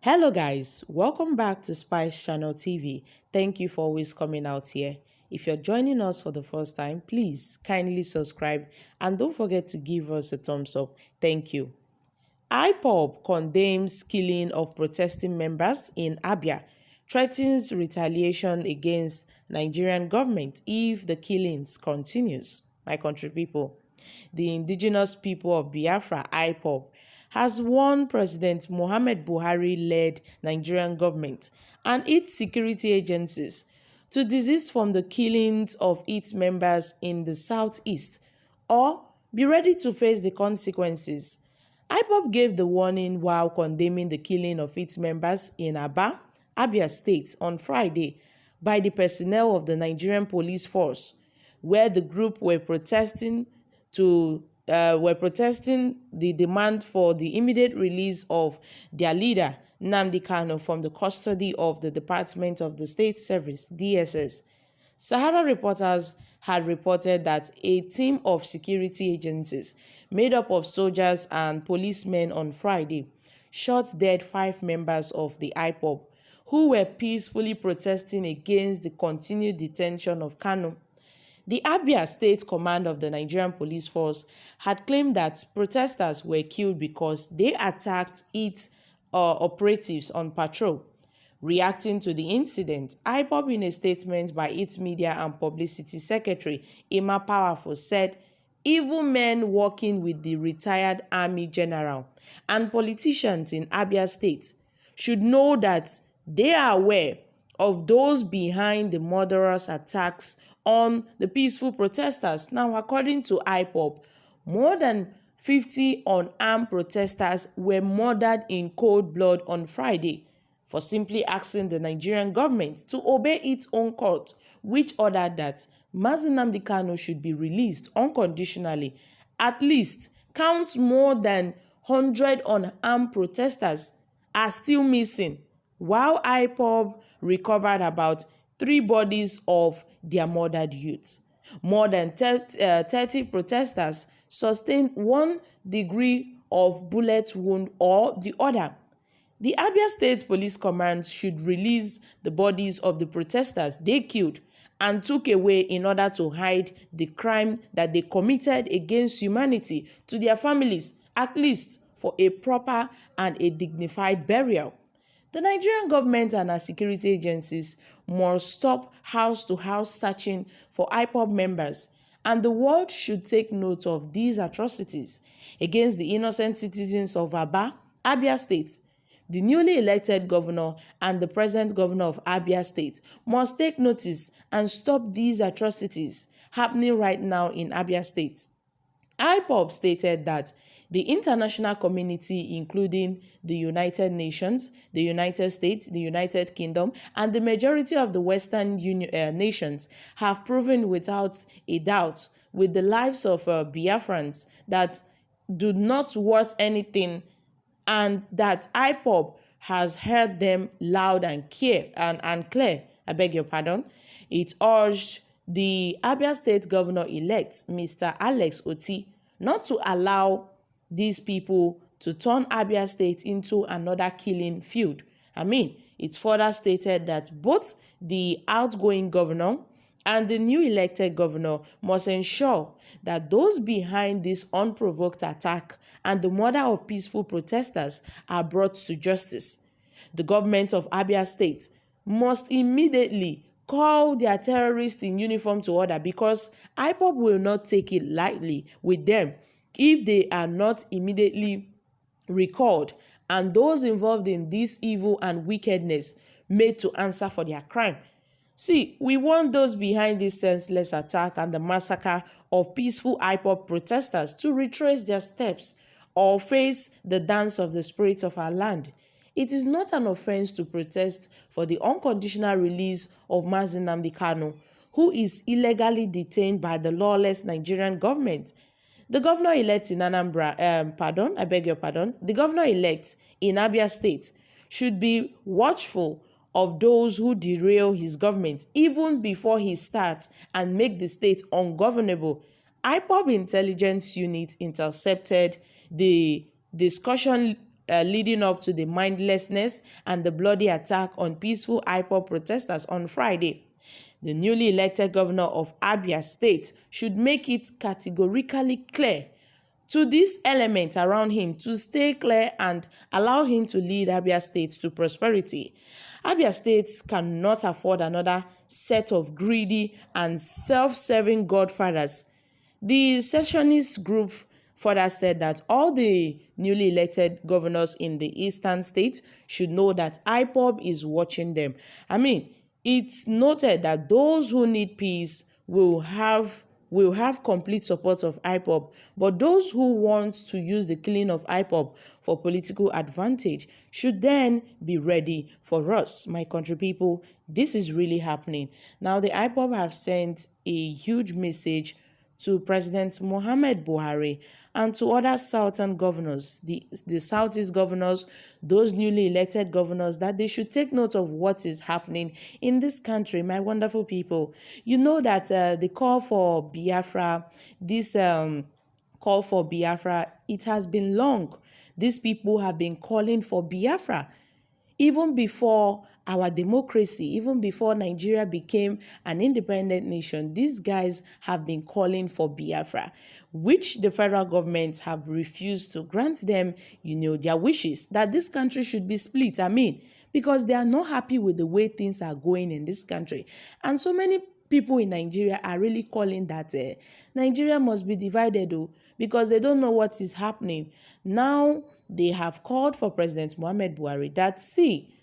Hello guys, welcome back to Spice Channel TV. Thank you for always coming out here. If you're joining us for the first time, please kindly subscribe and don't forget to give us a thumbs up. Thank you. IPOB condemns killing of protesting members in Abia, threatens retaliation against Nigerian government if the killings continues. My country people, the indigenous people of Biafra, IPOB, has warned President Muhammad Buhari-led Nigerian government and its security agencies to desist from the killings of its members in the southeast or be ready to face the consequences. IPOB gave the warning while condemning the killing of its members in Abia State on Friday by the personnel of the Nigerian police force, where the group were protesting the demand for the immediate release of their leader, Nnamdi Kanu, from the custody of the Department of the State Service, DSS. Sahara reporters had reported that a team of security agencies made up of soldiers and policemen on Friday shot dead 5 members of the IPOB who were peacefully protesting against the continued detention of Kanu. The Abia State Command of the Nigerian Police Force had claimed that protesters were killed because they attacked its operatives on patrol. Reacting to the incident, IPOB, in a statement by its media and publicity secretary, Emma Powerful, said evil men working with the retired army general and politicians in Abia State should know that they are aware of those behind the murderous attacks on the peaceful protesters. Now, according to IPOB, more than 50 unarmed protesters were murdered in cold blood on Friday for simply asking the Nigerian government to obey its own court, which ordered that Mazi Nnamdi Kanu should be released unconditionally. At least counts more than 100 unarmed protesters are still missing, while IPOB recovered about 3 bodies of their murdered youths. More than 30 protesters sustained 1 degree of bullet wound or the other. The Abia State Police Command should release the bodies of the protesters they killed and took away in order to hide the crime that they committed against humanity to their families, at least for a proper and a dignified burial. The Nigerian government and our security agencies must stop house-to-house searching for IPOB members, and the world should take note of these atrocities against the innocent citizens of Abia State. The newly elected governor and the present governor of Abia State must take notice and stop these atrocities happening right now in Abia State. IPOB stated that the international community, including the United Nations, the United States, the United Kingdom, and the majority of the Western nations have proven without a doubt with the lives of Biafrans that do not worth anything, and that IPOB has heard them loud and clear. I beg your pardon. It urged the Abia State Governor-elect, Mr. Alex Oti, not to allow these people to turn Abia State into another killing field. It further stated that both the outgoing governor and the new elected governor must ensure that those behind this unprovoked attack and the murder of peaceful protesters are brought to justice. The government of Abia State must immediately call their terrorists in uniform to order, because IPOB will not take it lightly with them if they are not immediately recalled and those involved in this evil and wickedness made to answer for their crime. See, we want those behind this senseless attack and the massacre of peaceful IPOB protesters to retrace their steps or face the dance of the spirit of our land. It is not an offense to protest for the unconditional release of Mazi Nnamdi Kanu, who is illegally detained by the lawless Nigerian government. The governor-elect in the governor-elect in Abia State should be watchful of those who derail his government even before he starts and make the state ungovernable. IPOB intelligence unit intercepted the discussion leading up to the mindlessness and the bloody attack on peaceful IPOB protesters on Friday. The newly elected governor of Abia State should make it categorically clear to these elements around him to stay clear and allow him to lead Abia State to prosperity. Abia State cannot afford another set of greedy and self-serving godfathers. The secessionist group further said that all the newly elected governors in the eastern state should know that IPOB is watching them. It's noted that those who need peace will have complete support of IPOB, but those who want to use the killing of IPOB for political advantage should then be ready for us, my country people. This is really happening. Now, the IPOB have sent a huge message to President Muhammad Buhari and to other southern governors, the southeast governors, those newly elected governors, that they should take note of what is happening in this country, my wonderful people. You know that the call for Biafra, call for Biafra, it has been long. These people have been calling for Biafra even before our democracy, even before Nigeria became an independent nation. These guys have been calling for Biafra, which the federal government have refused to grant them, their wishes that this country should be split. Because they are not happy with the way things are going in this country. And so many people in Nigeria are really calling that Nigeria must be divided, because they don't know what is happening. Now, they have called for President Muhammad Buhari that, see,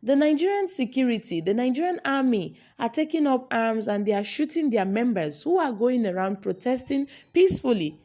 the Nigerian security, the Nigerian army are taking up arms and they are shooting their members who are going around protesting peacefully,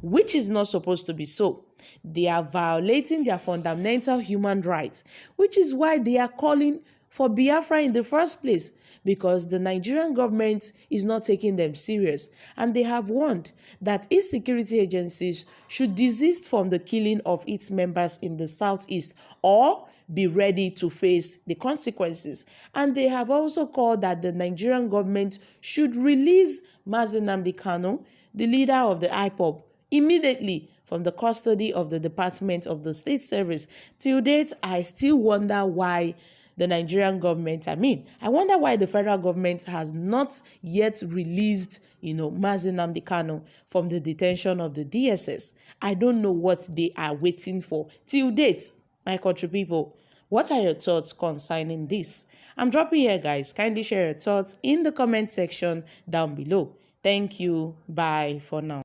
which is not supposed to be so. They are violating their fundamental human rights, which is why they are calling for Biafra in the first place, because the Nigerian government is not taking them serious. And they have warned that its security agencies should desist from the killing of its members in the southeast or be ready to face the consequences. And they have also called that the Nigerian government should release Mazi Nnamdi Kanu, the leader of the IPOB, immediately from the custody of the Department of the State Service. Till date, I still wonder why the Nigerian government, I wonder why the federal government has not yet released, Mazi Nnamdi Kanu from the detention of the DSS. I don't know what they are waiting for. Till date, my country people, what are your thoughts concerning this? I'm dropping here, guys. Kindly share your thoughts in the comment section down below. Thank you. Bye for now.